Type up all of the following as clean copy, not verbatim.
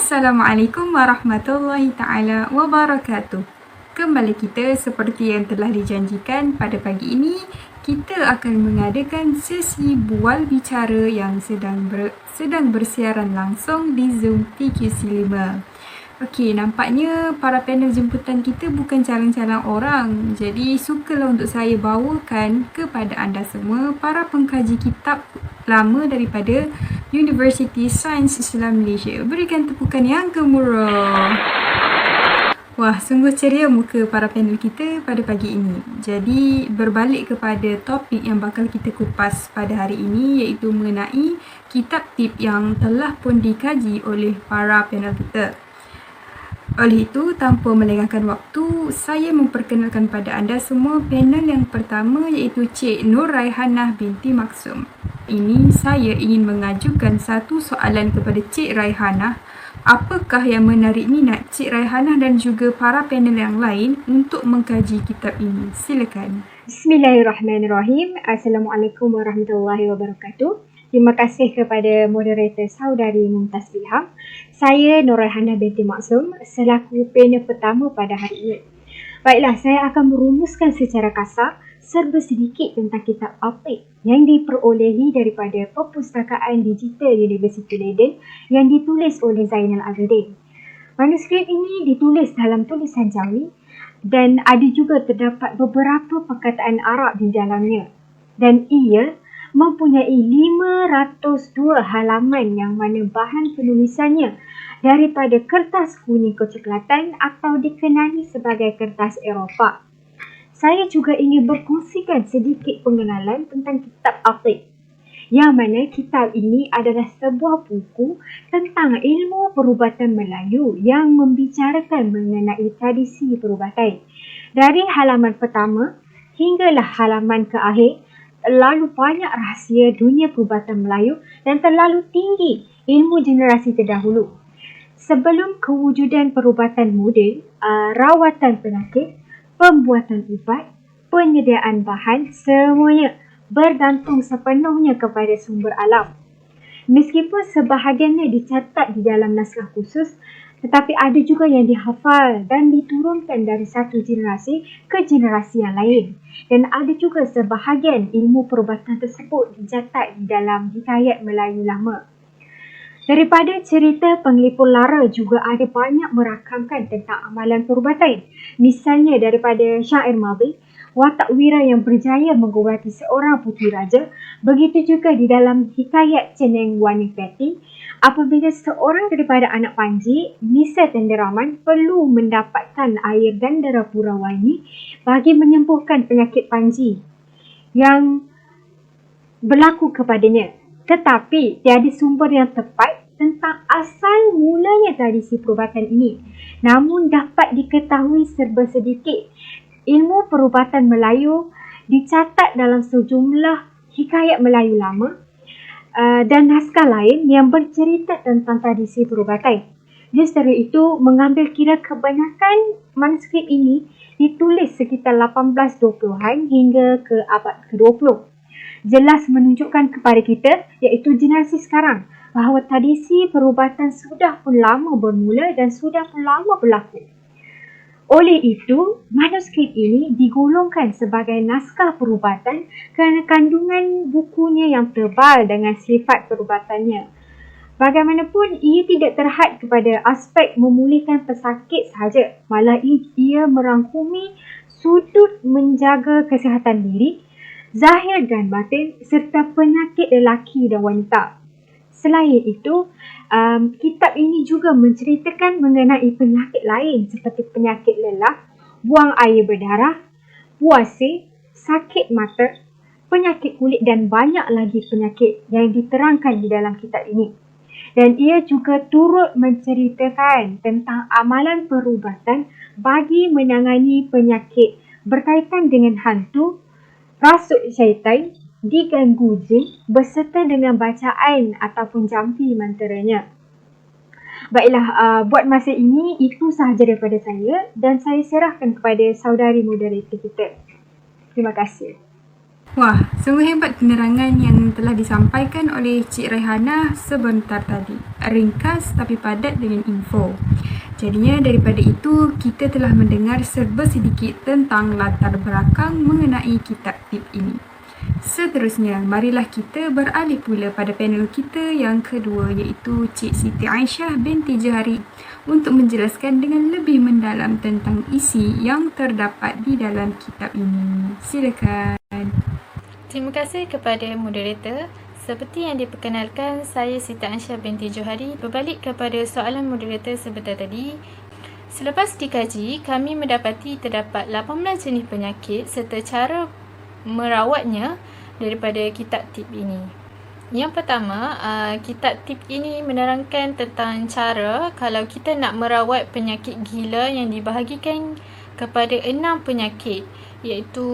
Assalamualaikum warahmatullahi ta'ala wabarakatuh. Kembali kita seperti yang telah dijanjikan pada pagi ini, kita akan mengadakan sesi bual bicara yang sedang bersiaran langsung di Zoom PQC5. Okey, nampaknya para panel jemputan kita bukan calon-calon orang. Jadi, sukalah untuk saya bawakan kepada anda semua para pengkaji kitab lama daripada Universiti Sains Islam Malaysia. Berikan tepukan yang gemuruh. Wah, sungguh ceria muka para panel kita pada pagi ini. Jadi, berbalik kepada topik yang bakal kita kupas pada hari ini, iaitu mengenai kitab tip yang telah pun dikaji oleh para panel kita. Oleh itu, tanpa melengahkan waktu, saya memperkenalkan pada anda semua panel yang pertama, iaitu Cik Nur Raihanah binti Maksum. Ini saya ingin mengajukan satu soalan kepada Cik Raihanah. Apakah yang menarik minat Cik Raihanah dan juga para panel yang lain untuk mengkaji kitab ini? Silakan. Bismillahirrahmanirrahim. Assalamualaikum warahmatullahi wabarakatuh. Terima kasih kepada moderator saudari Mumtaz Ilham. Saya Nur Raihanah binti Maksum selaku panel pertama pada hari ini. Baiklah, saya akan merumuskan secara kasar serba sedikit tentang kitab Al-Tib yang diperolehi daripada Perpustakaan Digital University Leiden yang ditulis oleh Zainal Abidin. Manuskrip ini ditulis dalam tulisan Jawi dan ada juga terdapat beberapa perkataan Arab di dalamnya. Dan ia mempunyai 502 halaman yang mana bahan penulisannya daripada kertas kuning kecoklatan atau dikenali sebagai kertas Eropah. Saya juga ingin berkongsikan sedikit pengenalan tentang kitab Al-Tib, yang mana kitab ini adalah sebuah buku tentang ilmu perubatan Melayu yang membicarakan mengenai tradisi perubatan. Dari halaman pertama hinggalah halaman ke akhir, terlalu banyak rahsia dunia perubatan Melayu dan terlalu tinggi ilmu generasi terdahulu. Sebelum kewujudan perubatan moden, rawatan penyakit, pembuatan ubat, penyediaan bahan, semuanya bergantung sepenuhnya kepada sumber alam. Meskipun sebahagiannya dicatat di dalam naskah khusus, tetapi ada juga yang dihafal dan diturunkan dari satu generasi ke generasi yang lain. Dan ada juga sebahagian ilmu perubatan tersebut dicatat di dalam hikayat Melayu lama. Daripada cerita penglipur lara juga ada banyak merakamkan tentang amalan perubatan. Misalnya daripada syair Madhi, watak wira yang berjaya mengubati seorang puteri raja. Begitu juga di dalam hikayat Ceneng Wani Peti, apabila seorang daripada anak Panji, Nisa Tenderaman, perlu mendapatkan air gandara Purawani bagi menyembuhkan penyakit Panji yang berlaku kepadanya. Tetapi tiada sumber yang tepat tentang asal mulanya tradisi perubatan ini. Namun dapat diketahui serba sedikit. Ilmu perubatan Melayu dicatat dalam sejumlah hikayat Melayu lama dan naskah lain yang bercerita tentang tradisi perubatan. Justru itu, mengambil kira kebanyakan manuskrip ini ditulis sekitar 1820-an hingga ke abad ke-20. Jelas menunjukkan kepada kita, iaitu generasi sekarang, bahawa tradisi perubatan sudah pun lama bermula dan sudah pun lama berlaku. Oleh itu, manuskrip ini digolongkan sebagai naskah perubatan kerana kandungan bukunya yang tebal dengan sifat perubatannya. Bagaimanapun, ia tidak terhad kepada aspek memulihkan pesakit sahaja, malah ia merangkumi sudut menjaga kesihatan diri, zahir dan batin serta penyakit lelaki dan wanita. Selain itu, kitab ini juga menceritakan mengenai penyakit lain seperti penyakit lelah, buang air berdarah, puasa, sakit mata, penyakit kulit dan banyak lagi penyakit yang diterangkan di dalam kitab ini. Dan ia juga turut menceritakan tentang amalan perubatan bagi menangani penyakit berkaitan dengan hantu, rasuk syaitan, diganggu jin berserta dengan bacaan ataupun jampi manteranya. Baiklah, buat masa ini itu sahaja daripada saya dan saya serahkan kepada saudari moderator kita. Terima kasih. Wah, sungguh hebat penerangan yang telah disampaikan oleh Cik Rehana sebentar tadi. Ringkas tapi padat dengan info. Jadinya daripada itu, kita telah mendengar serba sedikit tentang latar belakang mengenai kitab tip ini. Seterusnya, marilah kita beralih pula pada panel kita yang kedua, iaitu Cik Siti Aisyah binti Johari untuk menjelaskan dengan lebih mendalam tentang isi yang terdapat di dalam kitab ini. Silakan. Terima kasih kepada moderator. Seperti yang diperkenalkan, saya Siti Aisyah binti Johari. Berbalik kepada soalan moderator sebentar tadi, selepas dikaji, kami mendapati terdapat 18 jenis penyakit serta cara merawatnya daripada kitab tip ini. Yang pertama, kitab tip ini menerangkan tentang cara kalau kita nak merawat penyakit gila yang dibahagikan kepada 6 penyakit, iaitu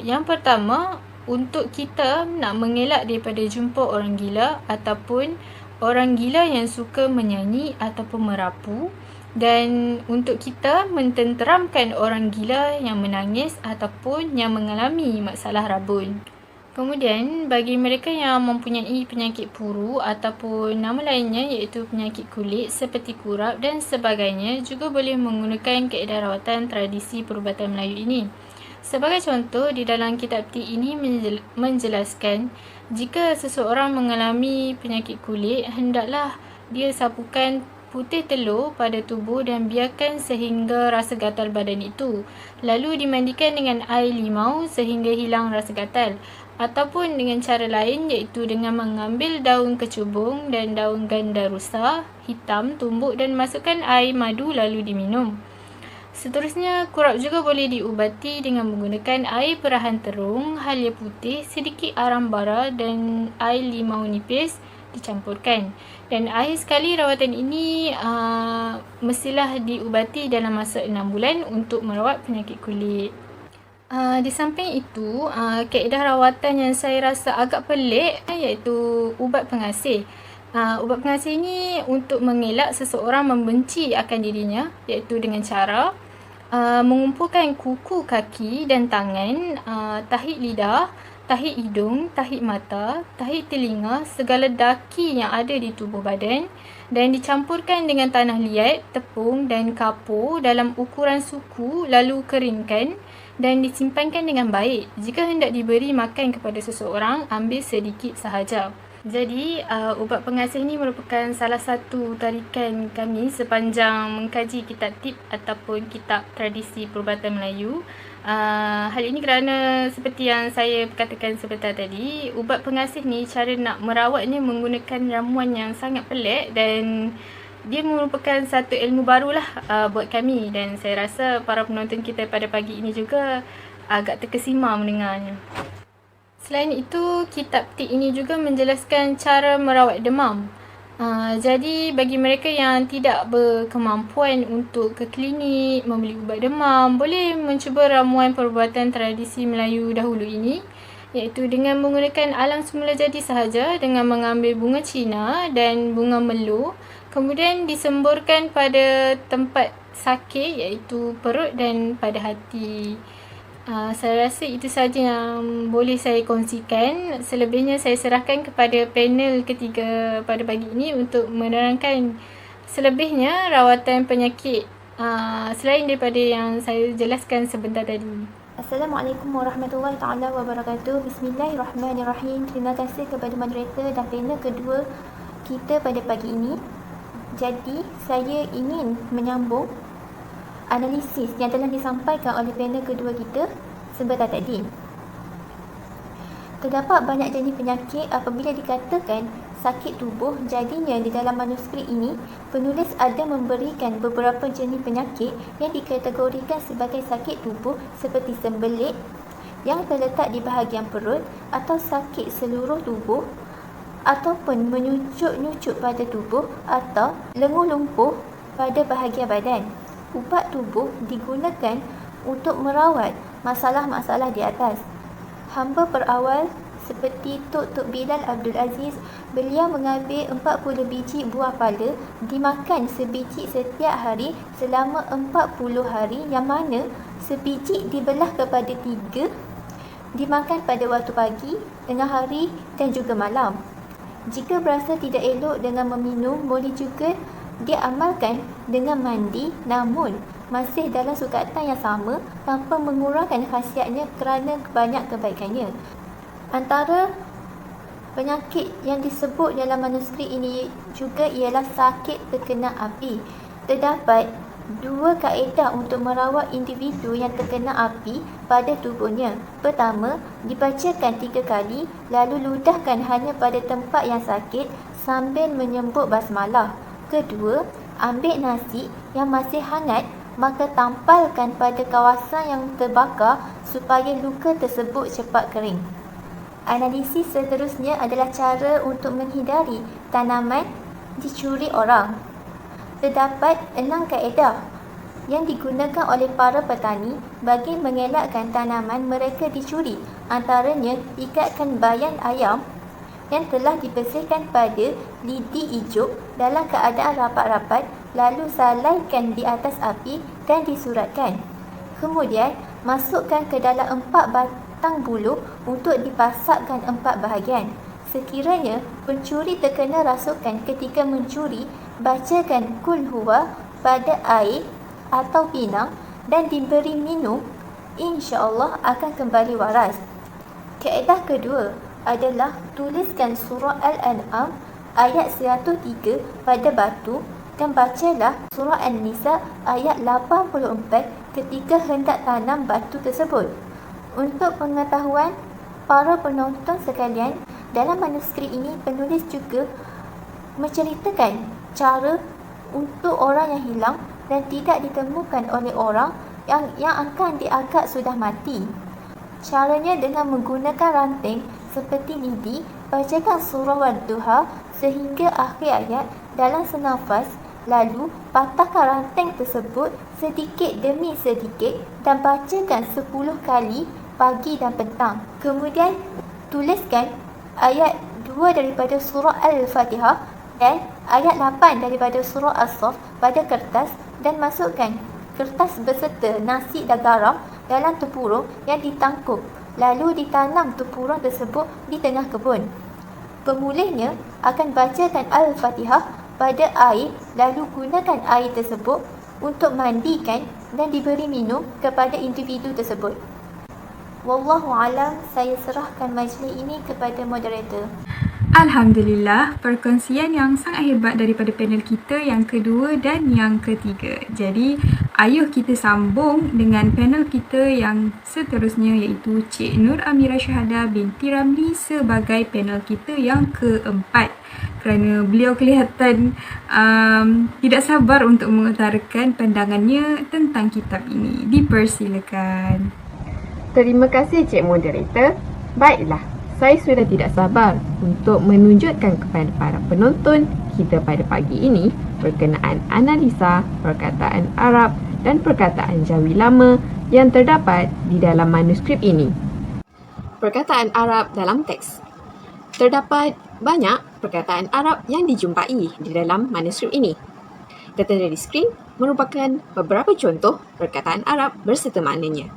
yang pertama, untuk kita nak mengelak daripada jumpa orang gila ataupun orang gila yang suka menyanyi ataupun merapu, dan untuk kita mententeramkan orang gila yang menangis ataupun yang mengalami masalah rabun. Kemudian, bagi mereka yang mempunyai penyakit puru ataupun nama lainnya iaitu penyakit kulit seperti kurap dan sebagainya, juga boleh menggunakan kaedah rawatan tradisi perubatan Melayu ini. Sebagai contoh, di dalam kitab tip ini menjelaskan jika seseorang mengalami penyakit kulit, hendaklah dia sapukan putih telur pada tubuh dan biarkan sehingga rasa gatal badan itu. Lalu dimandikan dengan air limau sehingga hilang rasa gatal. Ataupun dengan cara lain iaitu dengan mengambil daun kecubung dan daun gandarusa hitam, tumbuk dan masukkan air madu lalu diminum. Seterusnya, kurap juga boleh diubati dengan menggunakan air perahan terung, halia putih, sedikit aram bara dan air limau nipis dicampurkan. Dan akhir sekali rawatan ini mestilah diubati dalam masa 6 bulan untuk merawat penyakit kulit. Di samping itu, kaedah rawatan yang saya rasa agak pelik iaitu ubat pengasih. Ubat pengasih ini untuk mengelak seseorang membenci akan dirinya, iaitu dengan cara mengumpulkan kuku kaki dan tangan, tahi lidah, tahi hidung, tahi mata, tahi telinga, segala daki yang ada di tubuh badan dan dicampurkan dengan tanah liat, tepung dan kapur dalam ukuran suku lalu keringkan dan disimpankan dengan baik. Jika hendak diberi makan kepada seseorang, ambil sedikit sahaja. Jadi, ubat pengasih ini merupakan salah satu tarikan kami sepanjang mengkaji kitab tip ataupun kitab tradisi perubatan Melayu. Hal ini kerana seperti yang saya katakan sebentar tadi, ubat pengasih ni cara nak merawatnya menggunakan ramuan yang sangat pelik dan dia merupakan satu ilmu barulah buat kami, dan saya rasa para penonton kita pada pagi ini juga agak terkesima mendengarnya. Selain itu, kitab tip ini juga menjelaskan cara merawat demam. Jadi bagi mereka yang tidak berkemampuan untuk ke klinik membeli ubat demam, boleh mencuba ramuan perubatan tradisi Melayu dahulu ini, iaitu dengan menggunakan alang semula jadi sahaja dengan mengambil bunga cina dan bunga melu, kemudian disemburkan pada tempat sakit iaitu perut dan pada hati. Saya rasa itu sahaja yang boleh saya kongsikan. Selebihnya saya serahkan kepada panel ketiga pada pagi ini untuk menerangkan selebihnya rawatan penyakit selain daripada yang saya jelaskan sebentar tadi. Assalamualaikum warahmatullahi taala wabarakatuh. Bismillahirrahmanirrahim. Terima kasih kepada moderator dan panel kedua kita pada pagi ini. Jadi, saya ingin menyambung analisis yang telah disampaikan oleh panel kedua kita sebentar tadi. Terdapat banyak jenis penyakit apabila dikatakan sakit tubuh. Jadinya di dalam manuskrip ini, penulis ada memberikan beberapa jenis penyakit yang dikategorikan sebagai sakit tubuh seperti sembelit yang terletak di bahagian perut, atau sakit seluruh tubuh, ataupun menyucuk-nyucuk pada tubuh, atau lenguh lumpuh pada bahagian badan. Ubat tubuh digunakan untuk merawat masalah-masalah di atas. Hamba berawal seperti Tok Bilal Abdul Aziz, beliau mengambil 40 biji buah pala, dimakan sebiji setiap hari selama 40 hari, yang mana sebiji dibelah kepada 3 dimakan pada waktu pagi, tengah hari dan juga malam. Jika berasa tidak elok dengan meminum, boleh juga diamalkan dengan mandi, namun masih dalam sukatan yang sama tanpa mengurangkan khasiatnya kerana banyak kebaikannya. Antara penyakit yang disebut dalam manuskrip ini juga ialah sakit terkena api. Terdapat dua kaedah untuk merawat individu yang terkena api pada tubuhnya. Pertama, dibacakan 3 kali, lalu ludahkan hanya pada tempat yang sakit sambil menyebut basmalah. Kedua, ambil nasi yang masih hangat, maka tampalkan pada kawasan yang terbakar supaya luka tersebut cepat kering. Analisis seterusnya adalah cara untuk menghindari tanaman dicuri orang. Terdapat 6 kaedah yang digunakan oleh para petani bagi mengelakkan tanaman mereka dicuri. Antaranya, ikatkan bayan ayam yang telah dibersihkan pada lidi ijuk dalam keadaan rapat-rapat, lalu salaikan di atas api dan disuratkan. Kemudian, masukkan ke dalam 4 batang buluh untuk dipasakkan 4 bahagian. Sekiranya pencuri terkena rasukan ketika mencuri, bacakan Qul Huwa pada air atau pinang dan diberi minum, insya-Allah akan kembali waras. Kaedah kedua adalah tuliskan surah Al-An'am ayat 103 pada batu dan bacalah surah An-Nisa ayat 84 ketika hendak tanam batu tersebut. Untuk pengetahuan para penonton sekalian, dalam manuskrip ini penulis juga menceritakan cara untuk orang yang hilang dan tidak ditemukan oleh orang yang akan dianggap sudah mati. Caranya dengan menggunakan ranting seperti lidi, bacakan surah Wad-Duha sehingga akhir ayat dalam senafas, lalu patahkan ranting tersebut sedikit demi sedikit dan bacakan 10 kali pagi dan petang. Kemudian tuliskan ayat 2 daripada surah Al-Fatihah dan ayat 8 daripada surah As-Saff pada kertas dan masukkan kertas beserta nasi dan garam dalam tempurung yang ditangkup, lalu ditanam tempurung tersebut di tengah kebun. Pemulihnya akan bacakan Al-Fatihah pada air, lalu gunakan air tersebut untuk mandikan dan diberi minum kepada individu tersebut. Wallahu alam, saya serahkan majlis ini kepada moderator. Alhamdulillah, perkongsian yang sangat hebat daripada panel kita yang kedua dan yang ketiga. Jadi, ayuh kita sambung dengan panel kita yang seterusnya, iaitu Cik Nur Amira Syahada binti Ramli sebagai panel kita yang keempat. Kerana beliau kelihatan tidak sabar untuk mengutarakan pandangannya tentang kitab ini. Dipersilakan. Terima kasih Cik Moderator. Baiklah, saya sudah tidak sabar untuk menunjukkan kepada para penonton kita pada pagi ini berkenaan analisa perkataan Arab dan perkataan Jawi Lama yang terdapat di dalam manuskrip ini. Perkataan Arab dalam teks. Terdapat banyak perkataan Arab yang dijumpai di dalam manuskrip ini. Tertera di skrin merupakan beberapa contoh perkataan Arab berserta maknanya.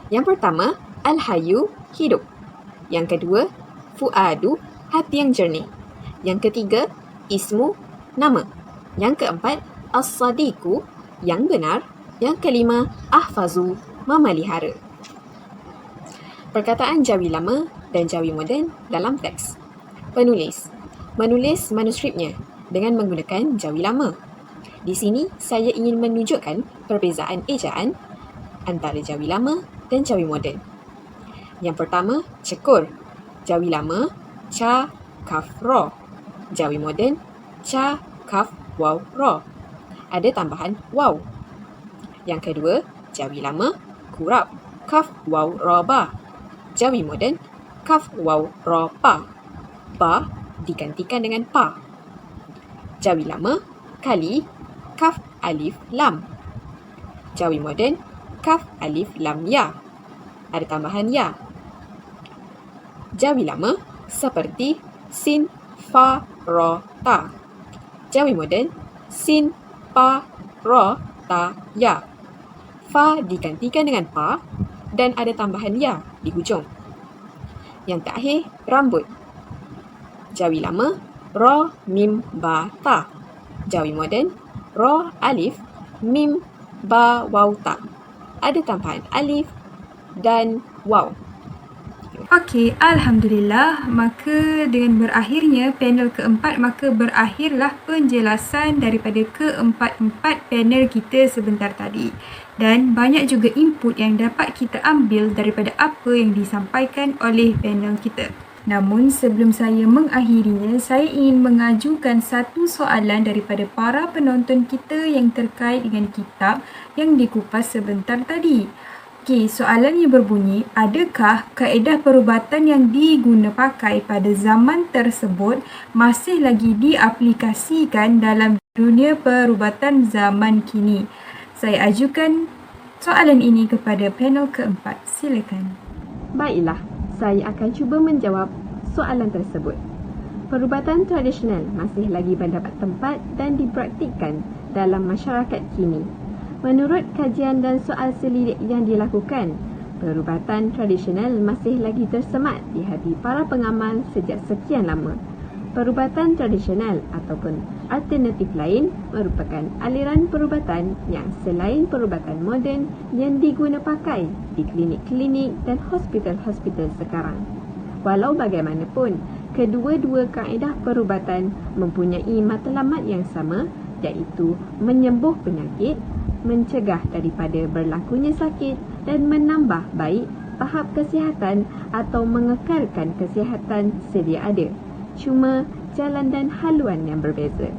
Yang pertama, Al-Hayyu, hidup. Yang kedua, Fu'adu, hati yang jernih. Yang ketiga, Ismu, nama. Yang keempat, As-Sadiqu, yang benar. Yang kelima, Ahfazu, memelihara. Perkataan Jawi Lama dan Jawi Moden dalam teks. Penulis menulis manuskripnya dengan menggunakan Jawi Lama. Di sini, saya ingin menunjukkan perbezaan ejaan antara Jawi Lama dan Jawi Moden. Yang pertama, cekur. Jawi Lama, ca, kaf, ro. Jawi Moden, ca, kaf, waw, ro. Ada tambahan waw. Yang kedua, Jawi Lama, kurap. Kaf, waw, ro, ba. Jawi Moden, kaf, waw, ro, pa. Ba digantikan dengan pa. Jawi Lama, kali, kaf, alif, lam. Jawi Moden, kaf, alif, lam, ya. Ada tambahan ya. Jawi Lama, seperti sin, fa, ro, ta. Jawi Moden, sin, pa, ro, ta, ya. Fa digantikan dengan pa. dan ada tambahan ya di hujung. Yang terakhir, rambut. Jawi lama, ra, mim, ba, ta. Jawi moden, ra, alif, mim, ba, waw, ta. Ada tambahan alif dan waw. Okey, Alhamdulillah. Maka dengan berakhirnya panel keempat, maka berakhirlah penjelasan daripada keempat-empat panel kita sebentar tadi. Dan banyak juga input yang dapat kita ambil daripada apa yang disampaikan oleh panel kita. Namun sebelum saya mengakhirinya, saya ingin mengajukan satu soalan daripada para penonton kita yang terkait dengan kitab yang dikupas sebentar tadi. Okey, soalannya berbunyi, adakah kaedah perubatan yang diguna pakai pada zaman tersebut masih lagi diaplikasikan dalam dunia perubatan zaman kini? Saya ajukan soalan ini kepada panel keempat. Silakan. Baiklah, saya akan cuba menjawab soalan tersebut. Perubatan tradisional masih lagi mendapat tempat dan dipraktikkan dalam masyarakat kini. Menurut kajian dan soal selidik yang dilakukan, perubatan tradisional masih lagi tersemat di hati para pengamal sejak sekian lama. Perubatan tradisional ataupun alternatif lain merupakan aliran perubatan yang selain perubatan moden yang diguna pakai di klinik-klinik dan hospital-hospital sekarang. Walau bagaimanapun, kedua-dua kaedah perubatan mempunyai matlamat yang sama, iaitu menyembuh penyakit, mencegah daripada berlakunya sakit dan menambah baik tahap kesihatan atau mengekalkan kesihatan sedia ada. Cuma jalan dan haluan yang berbeza.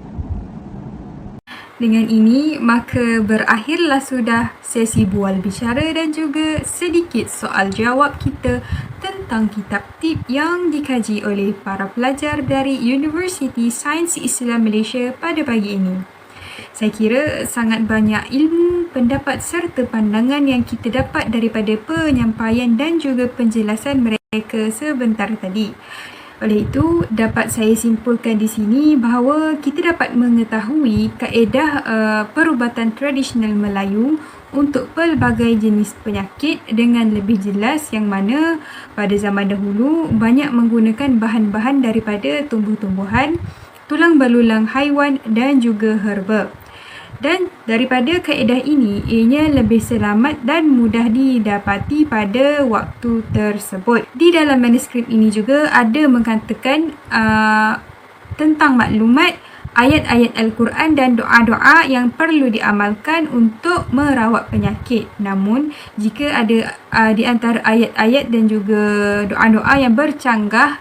Dengan ini, maka berakhirlah sudah sesi bual bicara dan juga sedikit soal jawab kita tentang kitab tip yang dikaji oleh para pelajar dari Universiti Sains Islam Malaysia pada pagi ini. Saya kira sangat banyak ilmu, pendapat serta pandangan yang kita dapat daripada penyampaian dan juga penjelasan mereka sebentar tadi. Oleh itu, dapat saya simpulkan di sini bahawa kita dapat mengetahui kaedah perubatan tradisional Melayu untuk pelbagai jenis penyakit dengan lebih jelas, yang mana pada zaman dahulu banyak menggunakan bahan-bahan daripada tumbuh-tumbuhan, tulang belulang haiwan dan juga herba. Dan daripada kaedah ini, ianya lebih selamat dan mudah didapati pada waktu tersebut. Di dalam manuskrip ini juga ada mengatakan tentang maklumat ayat-ayat Al-Quran dan doa-doa yang perlu diamalkan untuk merawat penyakit. Namun, jika ada di antara ayat-ayat dan juga doa-doa yang bercanggah,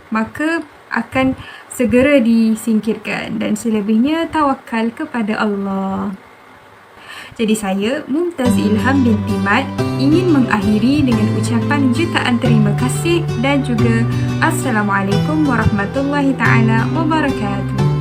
maka akan segera disingkirkan dan selebihnya tawakal kepada Allah. Jadi saya, Mumtaz Ilham binti Mat, ingin mengakhiri dengan ucapan jutaan terima kasih dan juga Assalamualaikum warahmatullahi taala wabarakatuh.